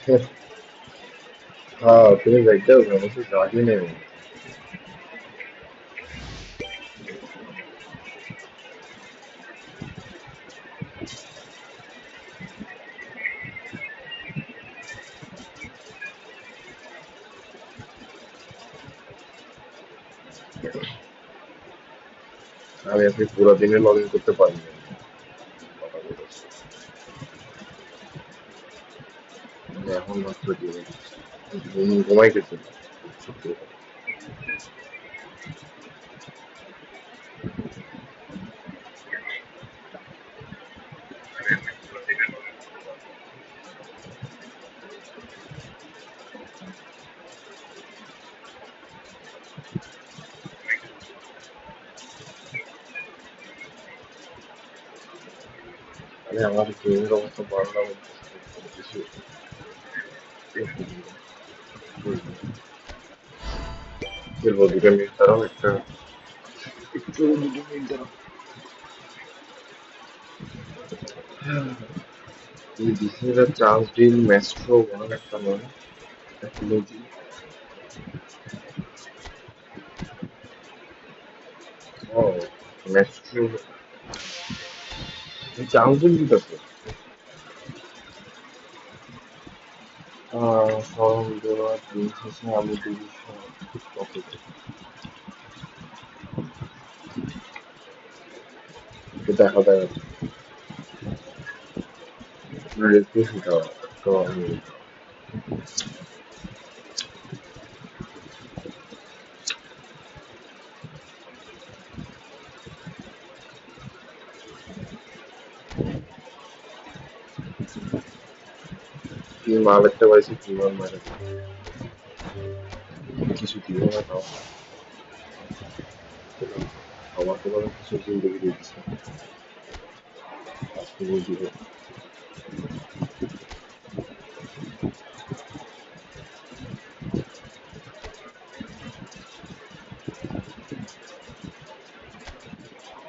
हाँ तुम्हें देखते हो मुझे समझ ही नहीं আমি আজকে পুরো দিনে লগ ইন করতে পারিনি মানে এখন মাত্র দিয়ে ঘুমাই গেছিল সত্যি কথা। মানে আমার গেমের অবস্থা বারোটা কিছু খেলবো দুটো মিনিট দাঁড়াও একটা একটু দুটো মিনিট দাঁড়াও This is a chance deal maestro one একটা নয় টেকনোলজি ও maestro চান্স দিল দিতেছে ফর্ম দেওয়া দিন শেষে আমি ডিভিশন টপিক দেখা যায় রিফ্রেশ উঠাও তো আমি কি মাল একটা পাইছি কি মাল মারে কিছু দিও না তাও আমার তো কোনো কিছু জিন্দগি দিচ্ছে আজকে বলছি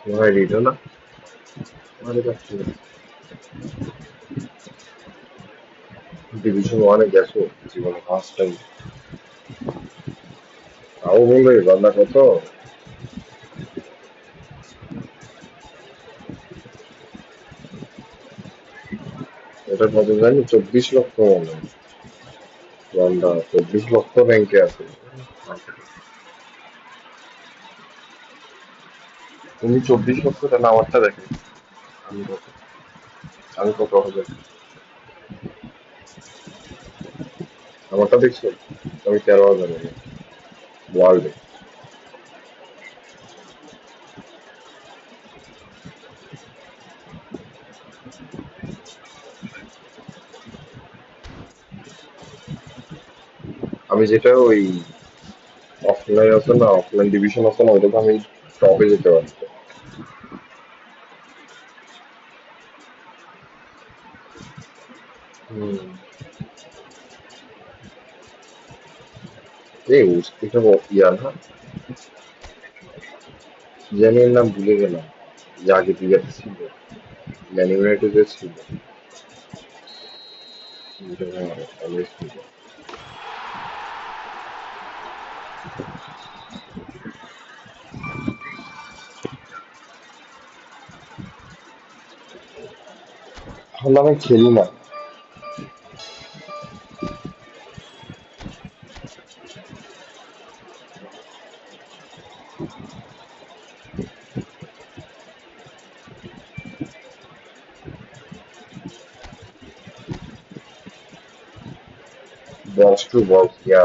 তোমার রিডো না আমাদের কাছে ডিভিশন ওয়ানে গেছো জীবনে ফার্স্ট টাইম তাও বলবে বান্দা কত এটা কত জানি 24 লক্ষ মনে হয় বান্দা 24 লক্ষ র্যাঙ্কে আছে তুমি 24 লক্ষ তাহলে আমারটা দেখে আমি কত আমি কত হবে আমারটা দেখছো আমি 13,000 ওয়ার্ল্ডে আমি যেটা ওই অফলাইন আছে না অফলাইন ডিভিশন আছে না ওইটাতে আমি টপে যেতে পারি হুম এই এটা ইয়া না কি জানি এর নাম ভুলে গেলাম যে আগে দিয়াতে ছিল ম্যান ইউনাইটেডে ছিল এটা আমার অলওয়েজ ছিল তাহলে আমি খেলি না box to box yeah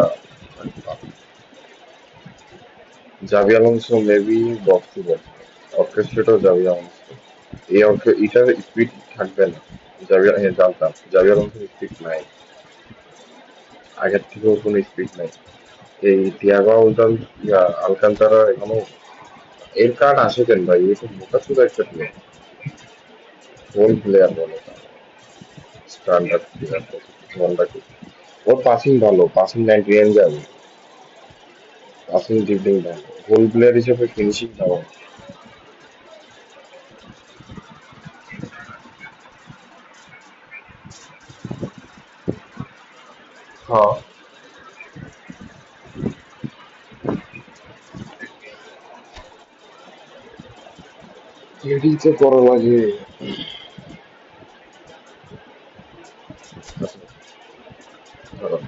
Xavi Alonso maybe box to box orchestrator Xavi Alonso এটার স্পিড থাকবে না জাভি হ্যাঁ জানতাম জাভি আলোনসোর স্পিড নাই আগের থেকেও কোনো স্পিড নাই এই তিয়াগো আলকান্তারা এখনো এর কার্ড আসে কেন ভাই এ তো মোটা চোদা একটা প্লেয়ার কোন প্লেয়ার বলে স্ট্যান্ডার্ড প্লেয়ার মন্দাকে ওর পাসিং ভালো পাসিং 99 যাবে পাসিং ড্রিবলিং ভালো গোল প্লেয়ার হিসেবে ফিনিশিং ভালো হ্যাঁ এটাই তো করা লাগে। আচ্ছা, দাঁড়াও।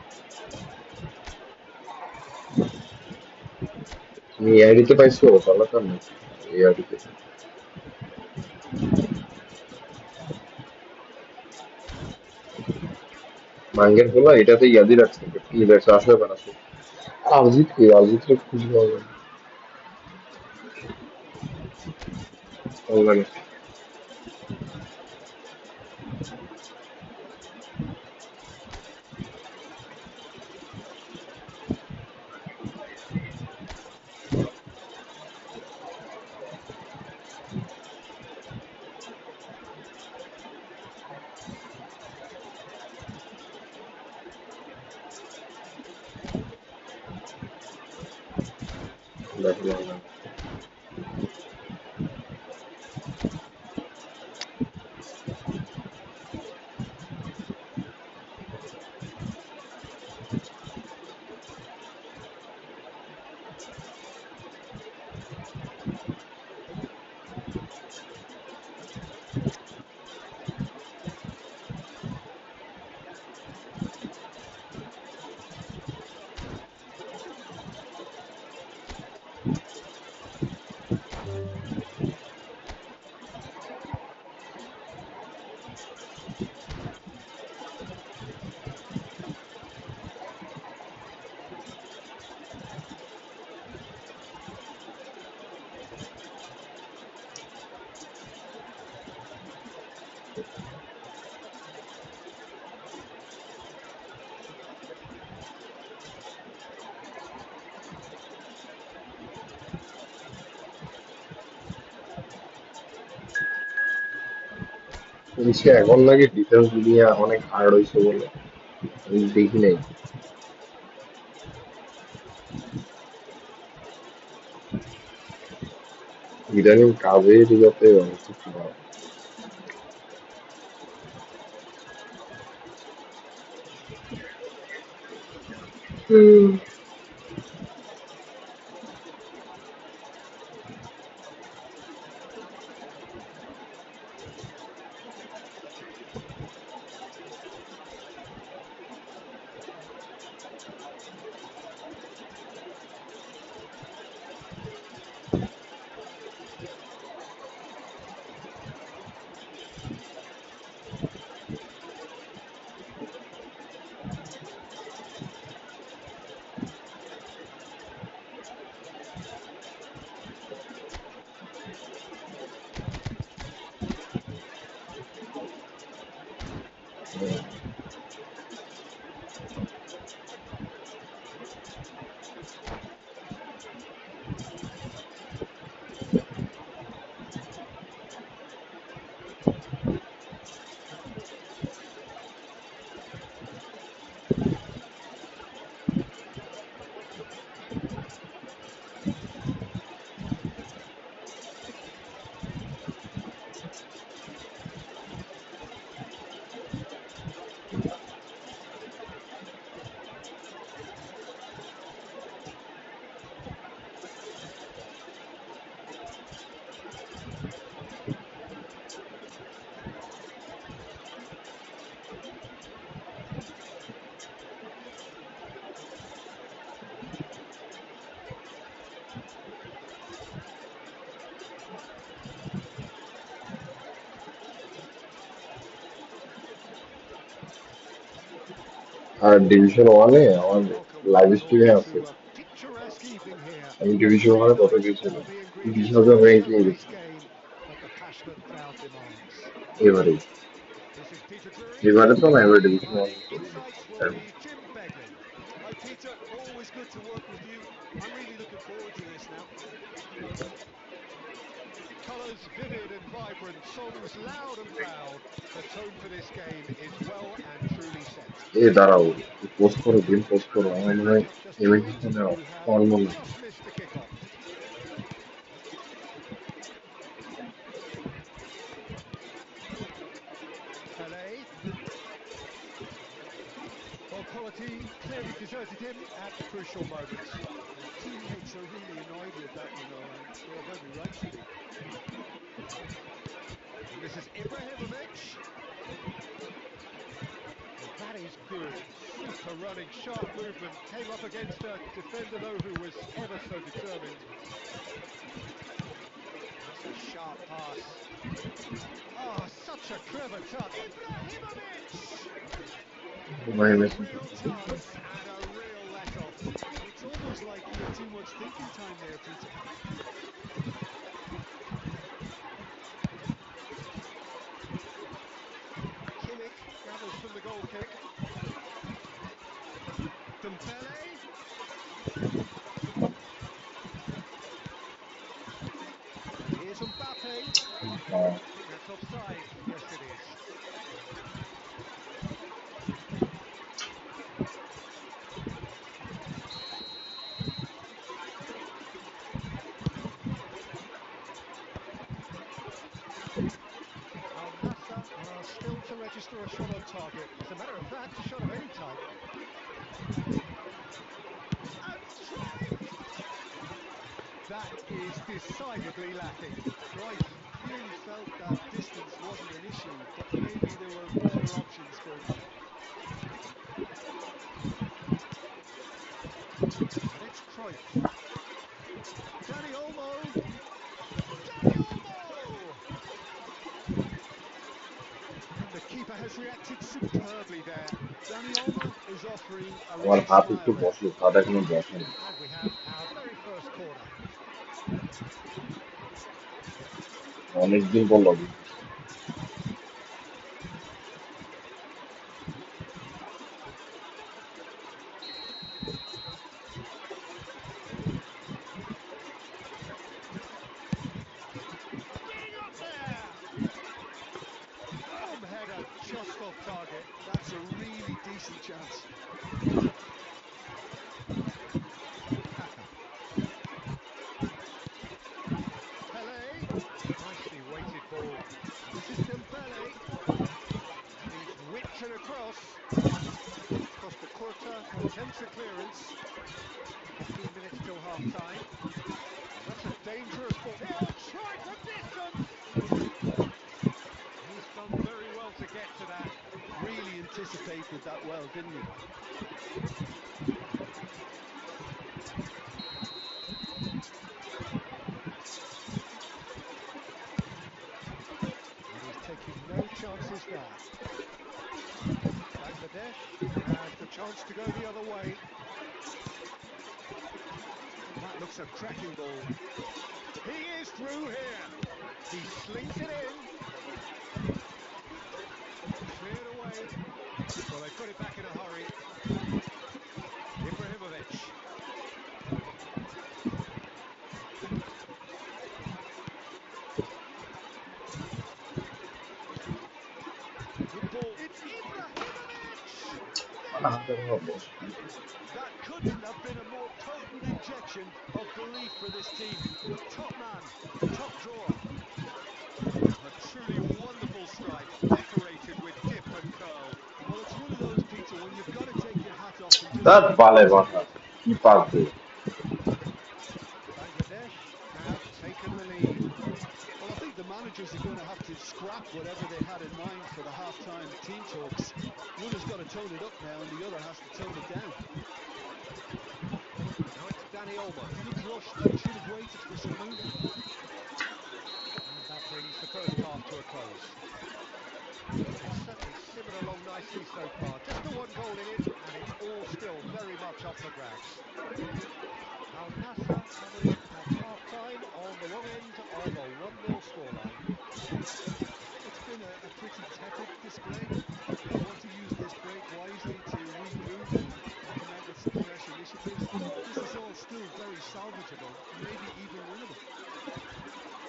তুমি এই আইডিতে পাইছো চালাতাম নাকি এই আইডিতে? মাঙ্গের বলা এটাতে ইয়াদি রাখছে কি দেখছো আসবে বানাচ্ছে। আরজিত কি আরজিত খুঁজে পাওয়া যায় অনলাইনে। দেখো অনলাইনে। বলছি এখন নাকি ডিফেন্স দুনিয়া অনেক হার্ড হয়েছে বলে আমি দেখি নাই। ইদানিং কাজের যাতে অনেক খারাপ। আর ডিভিশন ওয়ানে আমার Welcome live one and all স্ট্রিমে আছে। to a picturesque evening here আমি in the ডিভিশন ওয়ানে city কত where গেছিলাম, all the 20,000 ingredients for ranking today's গেছিলাম game that the passionate crowd demands. এবারে। This is Peter Drury, এবারে তো না, এবার division one providing insights will be Jim Beglin. Hi Peter, always good to work with you. I'm really looking forward to this now. Colours vivid and vibrant, songs loud and proud. The tone for this game is well and truly set. এ দাঁড়াও, post করো, game post করো, আমার মনে হয় Just MNT joined, ফোনে you have on মনে হয়। just missed the kickoff. Pele. Well, quality. physicality clearly deserted him at crucial moments. His teammates are really annoyed with that, you know, and they are very right to be. And this is Ibrahimovic. Well, that is good. Super running, sharp movement. Came up against a defender, though, who was ever so determined. That's a sharp pass. Oh, such a clever touch. Ibrahimovic! A real chance and a real let-off. It's almost like he had too much thinking time there, Peter. Kimmich gathers from the goal kick. Dembele. And here's Mbappe. I think that's offside. Yes, it is. Al Nassr are still to register a shot on target. As a matter of fact, a shot of any type. And strike! That is decidedly lacking. Cruyff clearly felt that distance wasn't an issue, but maybe there were better options for him. And it's Cruyff. Dani Olmo! Dani Olmo! And the keeper has reacted superbly there. Dani Olmo is offering a real smile there. And we have our very first corner. অনেকদিন পর lobby Getting up there! Boom, header just off target. That's a really decent chance. Kaka. Pele. Nicely weighted ball. And this is Dembele. And he's whipped it across. Costa Curta attempts a clearance. 15 minutes till half-time. And that's a dangerous ball. He'll try for distance! He's done very well to get to that. Really anticipated that well, didn't he? And he's taking no chances there. Bangladesh has the chance to go the other way. That looks a cracking ball. He is through here. He slings it in. Cleared away. Well, they put it back in a hurry. Ibrahimovic. Good ball. It's Ibrahimovic! That couldn't have been a more potent injection of belief for this team. Top man, top drawer. A truly wonderful strike, decorated with dip and curl. Well, it's one of those, Peter, when you've got to take your hat off and just তার say বালে well বাসা done. কি পারবে Bangladesh have taken the lead. Well, I think the managers are going to have to scrap whatever they had in mind for the half-time team talks. One has got to tone it up now and the other has to tone it down. Now it's Dani Olmo. He looked rushed. He should have waited for some movement. And that brings the first half to a close. It's certainly simmered along nicely so far. Just the one goal in it, and it's all still very much up for grabs. Al Nassr coming in at half-time on the wrong end of a 1-0 scoreline. It's been a pretty tepid display. They want to use this break wisely to regroup and come out with some fresh initiatives. This is all still very salvageable, maybe even winnable.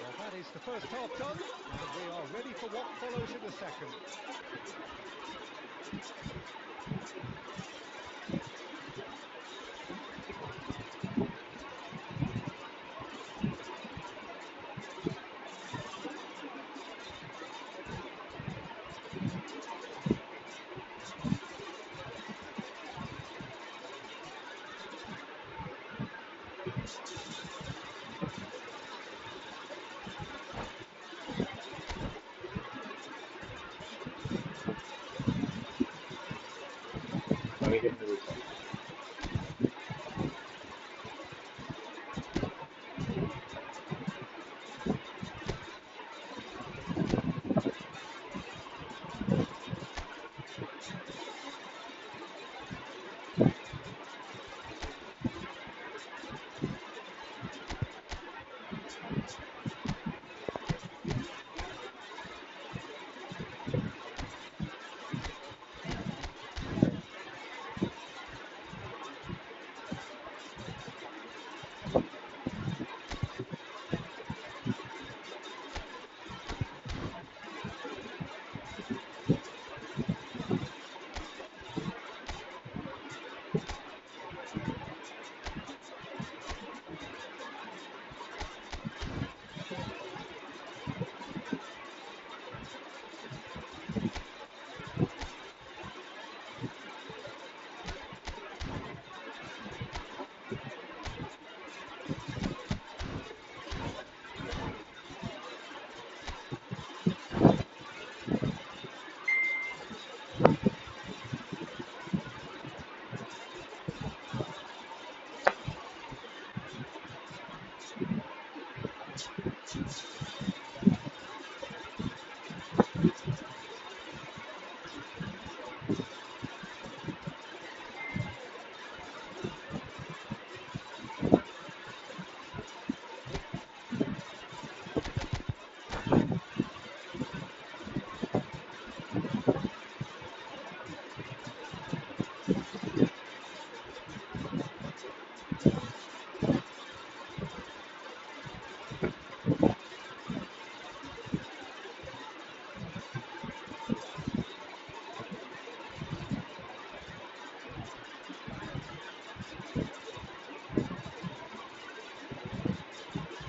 Well, that is the first half done, and we are ready for what follows in the second. make it to the top.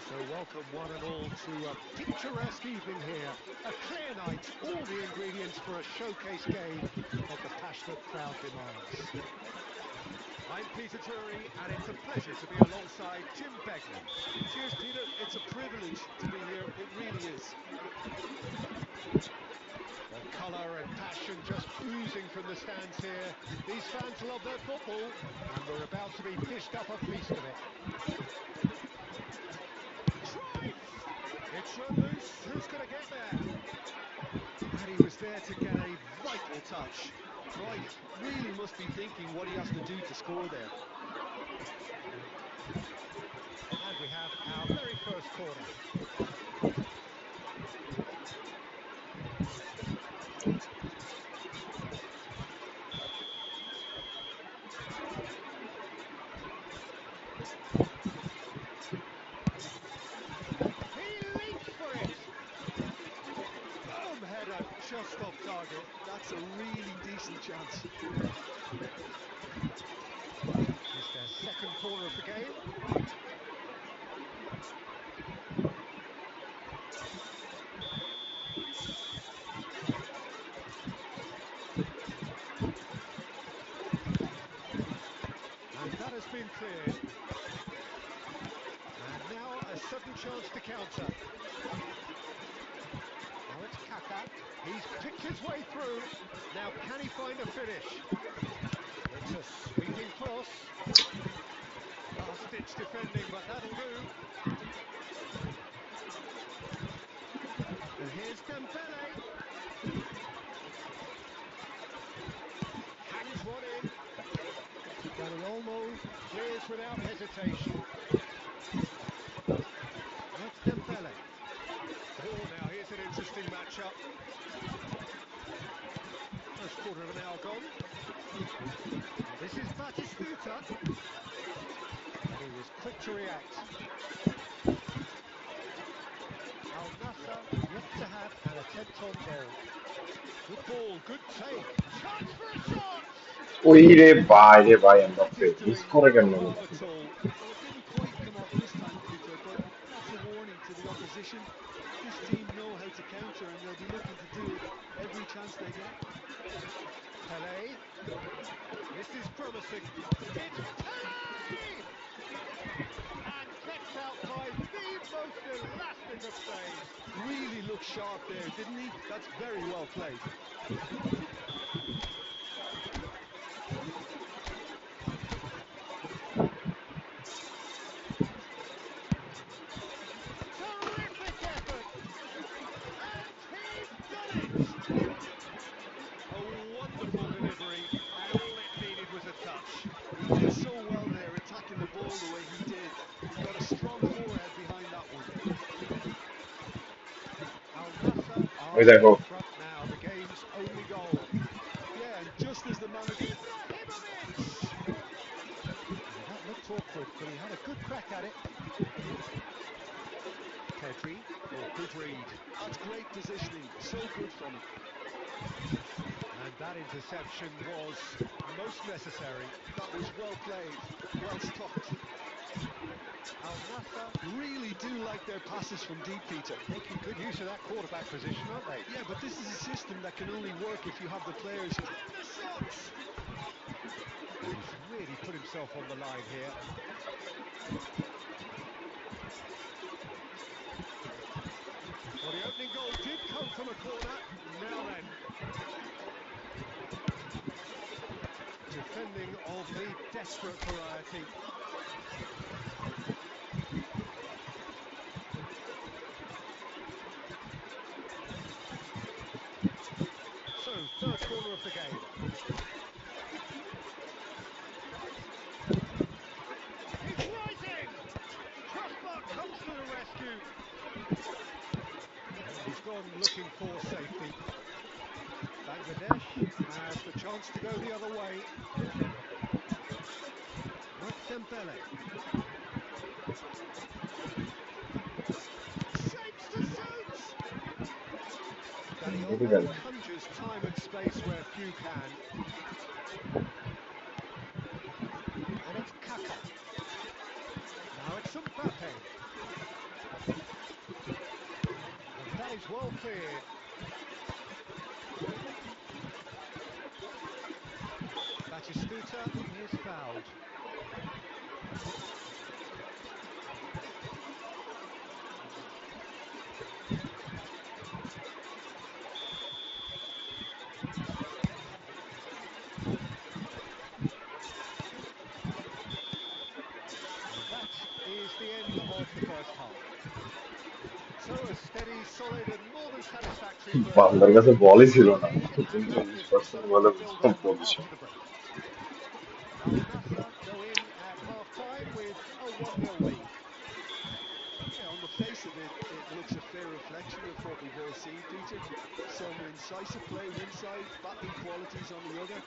So welcome one and all to a picturesque evening here. A clear night, all the ingredients for a showcase game that the passionate crowd demands. I'm Peter Drury, and it's a pleasure to be alongside Jim Beglin. Cheers, Peter. It's a privilege to be here. It really is. Well, colour and passion just oozing from the stands here. These fans love their football, and we're about to be dished up a feast of it. Trice! It's run loose. Who's going to get there? And he was there to get a vital touch. Trice really must be thinking what he has to do to score there. And we have our very first corner. He leaps for it! Boom, header, just off target. That's a really decent chance. Is this their second corner of the game? And that has been cleared. And now a sudden chance to counter. Now it's Kaka. He's picked his way through. Now can he find a finish? It's a sweeping cross. Last-ditch defending, but that'll do. And here's Dembele. Hangs one in. Dani Olmo clears without hesitation. That's Dembele. Oh, now here's an interesting matchup. First quarter of an hour gone. Now this is Batistuta. And he was quick to react. Al Nassr yet to have an attempt on goal. Good ball, good take. Chance for a shot! ওইরে ভাই That Mbappe is miss doing করে কেন no harm at all. Well, it didn't quite come off this time, Peter, but that's a warning to the opposition. This team know how to counter, and they'll be looking to do it every chance they get. Pele. This is promising. It's Pele! And gets out by the most elastic of saves. Really looked sharp there, didn't he? That's very well played. With I In hope. front now, the game's only goal. Yeah, and just as the manager... Ibrahimovic! Now that looked awkward, but he had a good crack at it. Pedri. Oh, good read. That's great positioning, so good from him. And that interception was most necessary. That was well played, well stopped. Al Nassr Really do like their passes from deep, Peter. making good use of that quarterback position, aren't they? Yeah, but this is a system that can only work if you have the players who... And the shot! Oh, he's really put himself on the line here. Well, the opening goal did come from a corner. Now then, defending of the desperate variety. So, third corner of the game. He's rising! Crossbar comes to the rescue. And he's gone looking for safety. Bangladesh have the chance to go the other way. Mark Dembele. Shapes to shoot! Danny Maybe Olmo then. conjures time and space where few can. And it's Kaka. Now it's Mbappe. And that is well cleared. Batistuta is fouled. And that is the end of the first half. So a steady, solid and more than satisfactory first বান্দার half. কাছে বলই ছিল Equal না lead and now this looks 40% like বলে one to build on position after the break. Al Nassr go in at half-time with a 1-0 lead. Yeah, on the face of it, it looks a fair reflection of what we've all seen, Peter. Some incisive play one side, battling qualities on the other.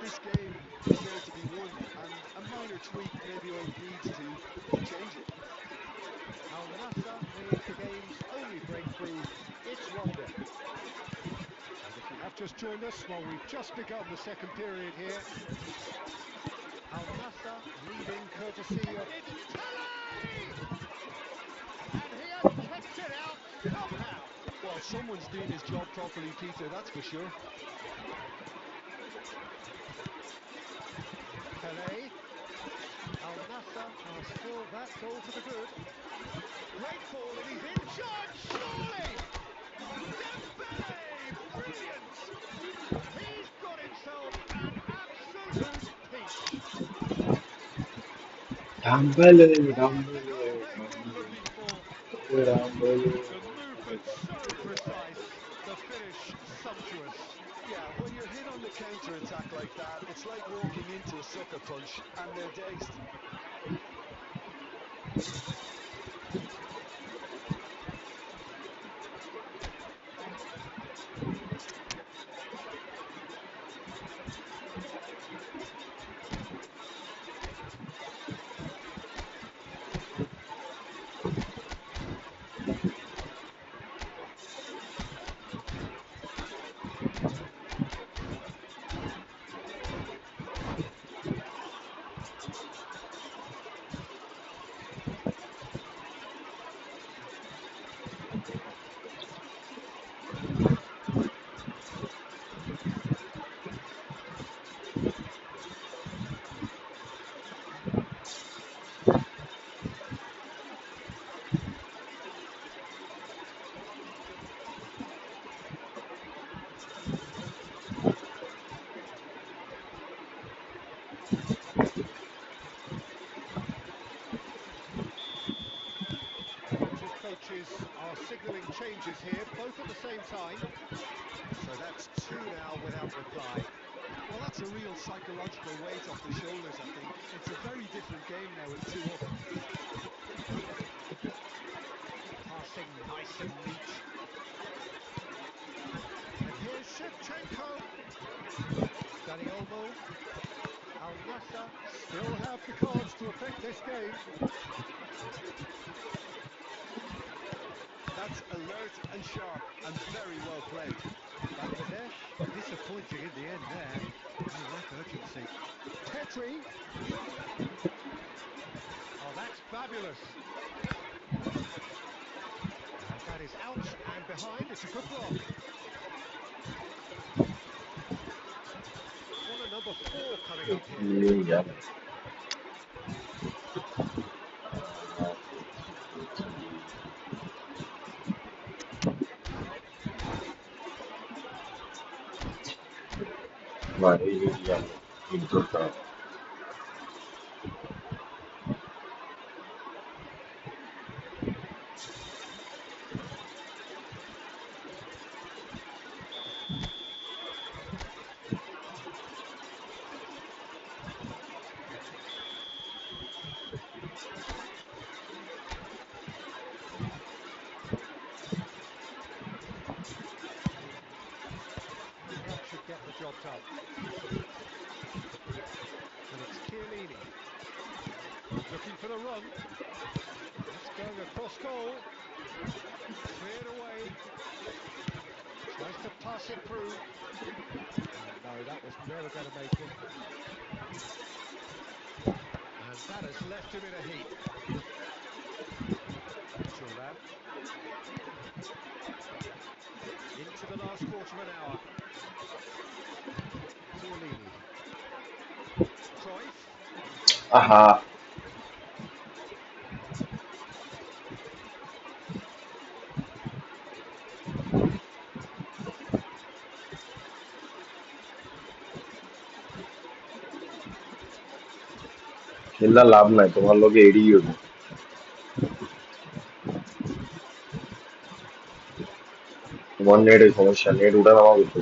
This game is there to be won, and a minor tweak maybe all it needs to change it. Al Nassr with the game's only breakthrough. It's 1-1. And if you have just joined us, well, we've just begun the second period here. Al Nassr leading courtesy of... It's Pele! And he has kept it out somehow. Well, someone's doing his job properly, Peter, that's for sure. Pele. Al Nassr are still that goal to the good. Great ball and he's in charge, surely! Dembele! Brilliant! He's got himself an absolute peach. ডাম্বেলে That's the ডাম্বেলে goal they've been looking for. ডাম্বেলে The movement so precise, the finish sumptuous. Yeah, when you're hit on the counter-attack like that, it's like walking into a sucker punch, and they're dazed. Both coaches are signalling changes here, both at the same time. So that's two now without reply. Well, that's a real psychological weight off the shoulders, I think. It's a very different game now with two up. Passing nice and neat. Danny Olmo. Al Nassr. Still have the cards to affect this game. That's alert and sharp and very well played. Bangladesh. Disappointing in the end there. They lack urgency. Petri. Oh, that's fabulous. And that is out and behind. It's a good block. Corner number 4 coming up here. Yeah. Vai, vediamo il portato. That should get the job done. And it's Chiellini. Looking for the run. That's going across goal. Cleared away. Tries to pass it through. Oh no, that was never going to make it. And that has left him in a heap. Thuram. Into the last quarter of an hour. Chiellini. Cruyff. Aha. খেললা লাভ নাই তোমার লোকে এড়িয়ে যাবে তোমার নেটের সমস্যা net উঠা নামা করতে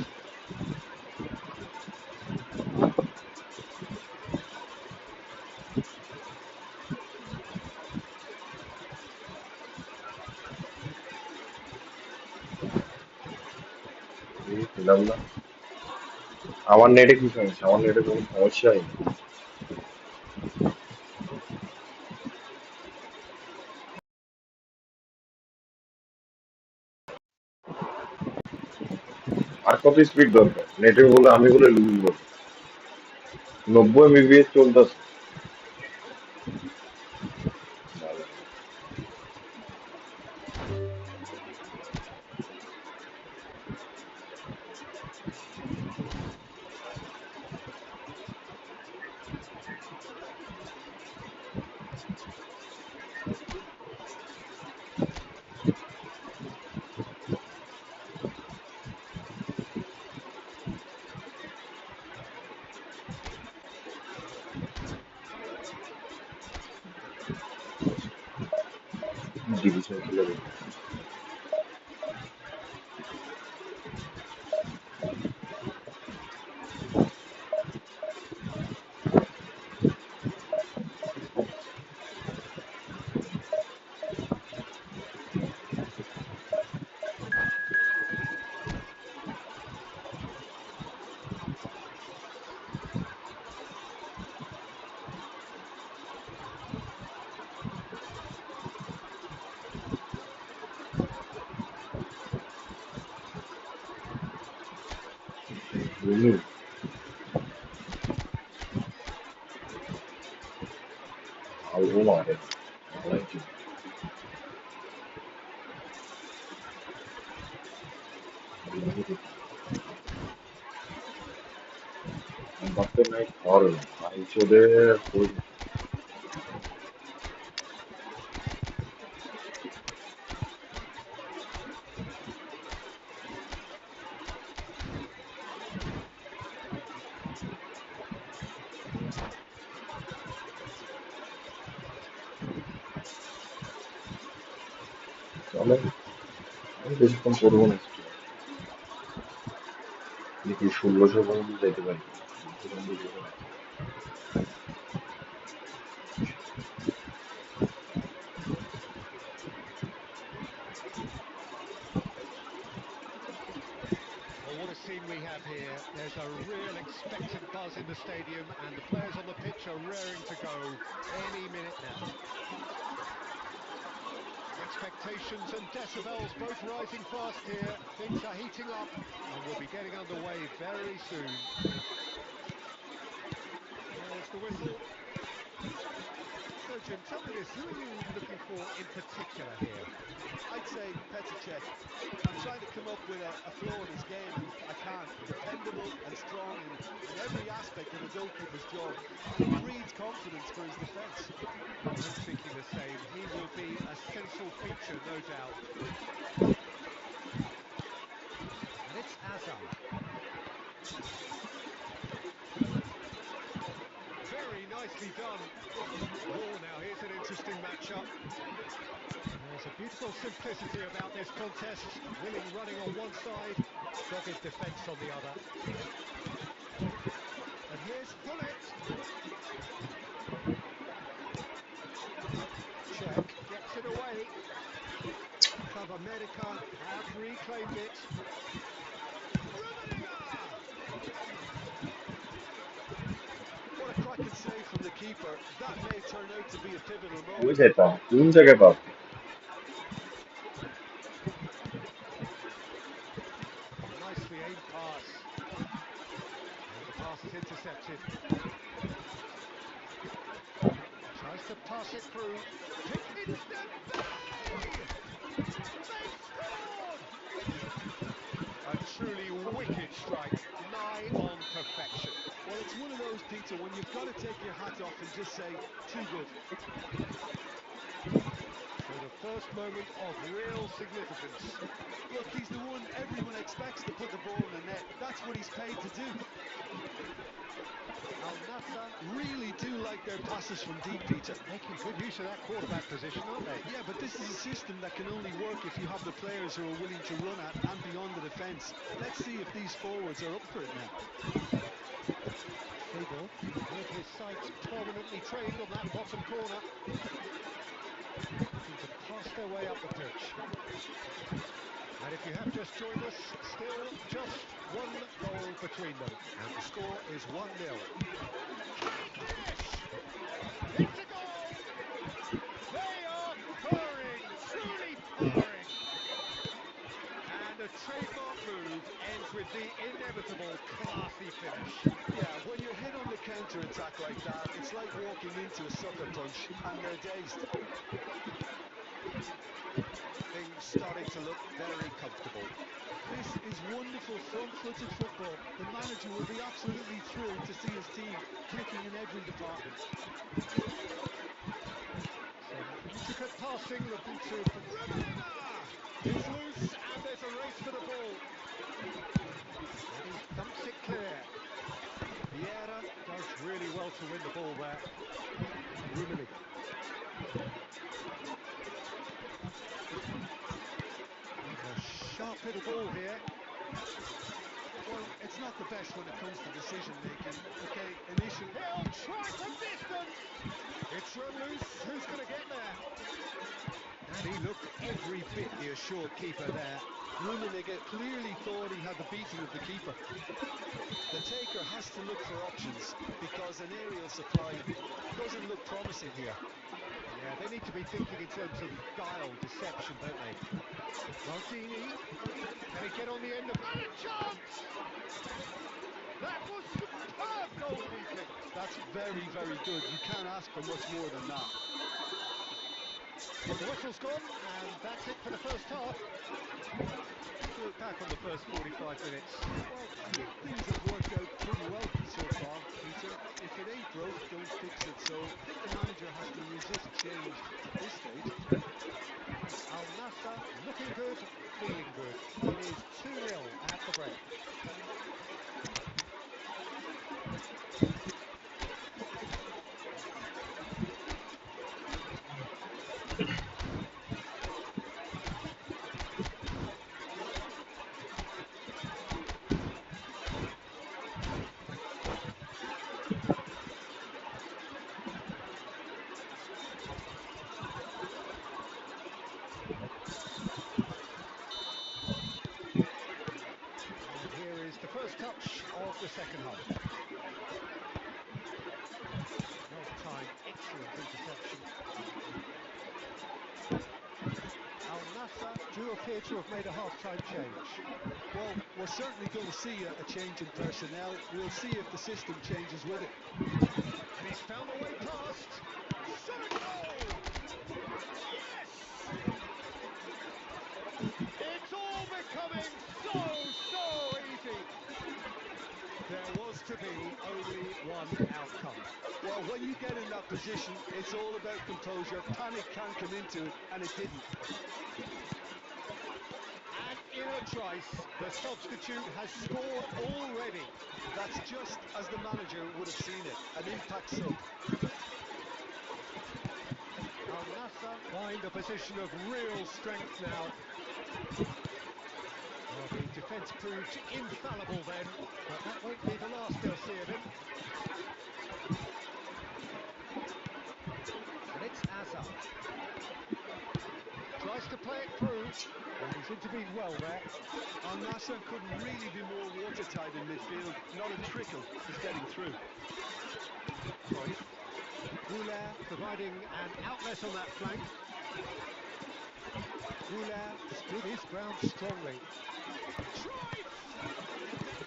খেলাম না আমার নেটে কি সমস্যা আমার নেটে কোনো সমস্যা নেই আর কত স্পিড দরকার নেটে বলে আমি বলে লুজ বলি 90 mbps চলতেছে ডিভিশন খেলে বুঝলি ভালো মারে বাপে নাই ঘর ভাই চোদে চলে আমি বেশিক্ষণ করবো না দেখি 1600 পর্যন্ত যেতে পারি what a scene we have here. There's a real expectant buzz in the stadium, and the players on the pitch are raring to go any minute now. Expectations and decibels both rising fast here. Things are heating up, and we'll be getting underway very soon. There's the whistle. So, Jim, tell me this, who are you looking for in particular here? I'd say Petr. I'm trying to come up with a flaw in his game, and I can't. Dependable and strong in every aspect of a goalkeeper's job, and it breeds confidence for his defence. I'm thinking the same. He will be a central feature, no doubt. And it's Azar. Very nicely done. Oh, now here's an interesting matchup. There's a beautiful simplicity about this contest. Willing running on one side, dogged defence on the other. And here's Hullet. Check gets it away. Club America have reclaimed it. What a cracking save from the keeper. That may turn out to be a pivotal ওই moment. যেটা কোন জায়গায় পাও Nicely aimed pass. And the pass is intercepted. Tries to pass it through. It's Dembele! They've scored! A truly wicked strike, nigh on perfection. Well, it's one of those, Peter, when you've got to take your hat off and just say, too good. So the first moment of real significance. Look, he's the one everyone expects to put the ball in the net. That's what he's paid to do. Al-Nassr Really do like their passes from deep, Peter. making good use of that quarterback position, aren't they? Yeah, but this is a system that can only work if you have the players who are willing to run at and beyond the defence. Let's see if these forwards are up for it now. Fable, with his sights permanently trained on that bottom corner. Looking to pass their way up the pitch. And if you have just joined us, still just one goal between them. And the score is 1-0. Yes! It's a goal! They are purring, truly purring. And a trademark move ends with the inevitable classy finish. Yeah, when you're hit on the counter-attack like that, it's like walking into a sucker punch, and they're dazed. Things starting to look very comfortable. This is wonderful front-footed football. The manager will be absolutely thrilled to see his team clicking in every department. Some intricate passing, looking to... It's loose, and there's a race for the ball. And he thumps it clear. Vieira does really well to win the ball there. Rummenigge. A sharp little ball here. Well, it's not the best when it comes to decision-making. Okay, initially... He'll try from distance! It's run loose, who's going to get there? And he looked every bit the assured keeper there. Rummenigge clearly thought he had the beating of the keeper. The taker has to look for options because an aerial supply doesn't look promising here. Yeah, they need to be thinking in terms of guile, deception, don't they? Maldini, can he get on the end of that? A chance! That was superb goalkeeping. That's very, very good. You can't ask for much more than that. The whistle's gone, and that's it for the first half. Look back on the first 45 minutes. Well, I think things have worked out pretty well so far, Peter. If it ain't broke, don't fix it. So I think the manager has to resist change at this stage. Al-Nassr looking good, feeling good. It is 2-0 at the break. the first touch of the second half. Well-timed, excellent interception. Al Nassr do appear to have made a half-time change. Well, we're certainly going to see a change in personnel. We'll see if the system changes with it. And he's found a way past. Shot a goal! Yes! It's all becoming so easy. There was to be only one outcome. Well, when you get in that position, it's all about composure. Panic can't come into it, and it didn't. And in a trice, the substitute has scored already. That's just as the manager would have seen it, an impact sub. Al Nassr find a position of real strength now. Well, the defence proved infallible then, but that won't be the last they'll see of him. And it's Azar. Tries to play it through, and he's intervened well there. Al Nassr couldn't really be more watertight in midfield. Not a trickle is getting through. Cruyff. Goulet providing an outlet on that flank. Goulet stood his ground strongly. Cruyff!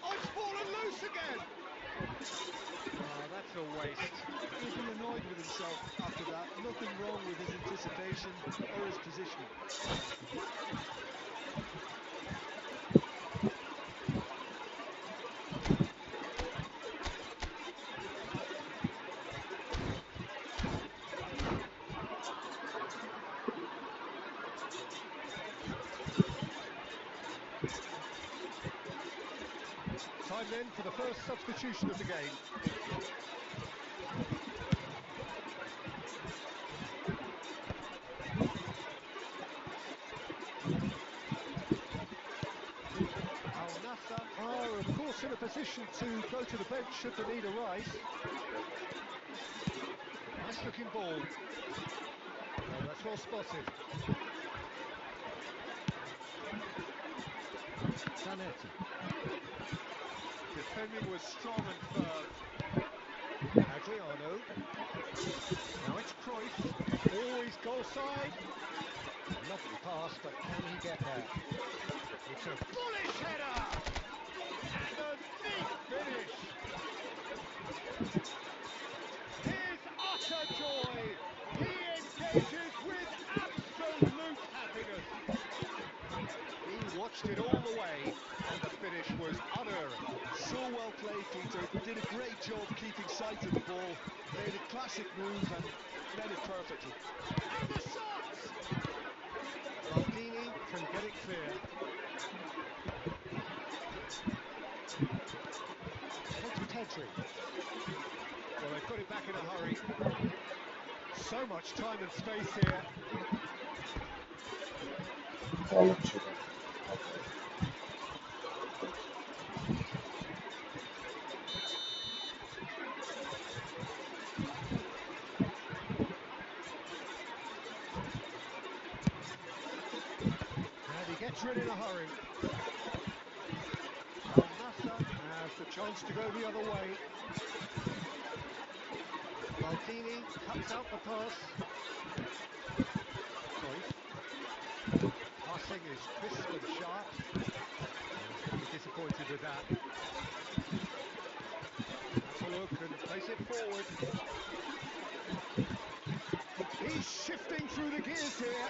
Oh, it's fallen loose again! Oh, that's a waste. He'll be annoyed with himself after that. Nothing wrong with his anticipation or his positioning. Time then for the first substitution of the game. Al Nassr are of course in a position to go to the bench should the need arise. Nice looking ball. Oh, that's well spotted. Zanetti. Defending was strong and firm. Adriano. Now it's Cruyff. Always goal side. Lovely pass, but can he get there? It's a bullish header! And a neat finish! His utter joy! He engages with absolute happiness! He watched it all the way, and the finish was unerring. So well played, Peter. Did a great job keeping sight of the ball. Made a classic move and led it perfectly. And the shot! Maldini can get it clear. It's Pedri. Well, they put it back in a hurry. So much time and space here. Gets rid in a hurry. Al Nassr has the chance to go the other way. Maldini cuts out the pass. Cruyff. Passing is crisp and sharp. He's going to be disappointed with that. Let's a look and place it forward. He's shifting through the gears here.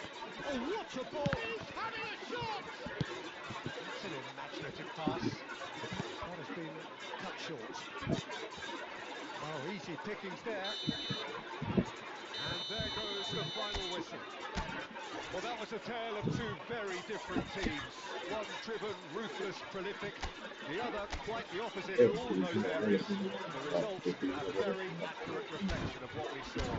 Oh, what a ball! He's having a shot! It's an imaginative pass. That has been cut short. Oh, easy pickings there. And there goes the final whistle. Well, that was a tale of two very different teams. One driven, ruthless, prolific. The other quite the opposite in all those areas. The result, a very accurate reflection of what we saw.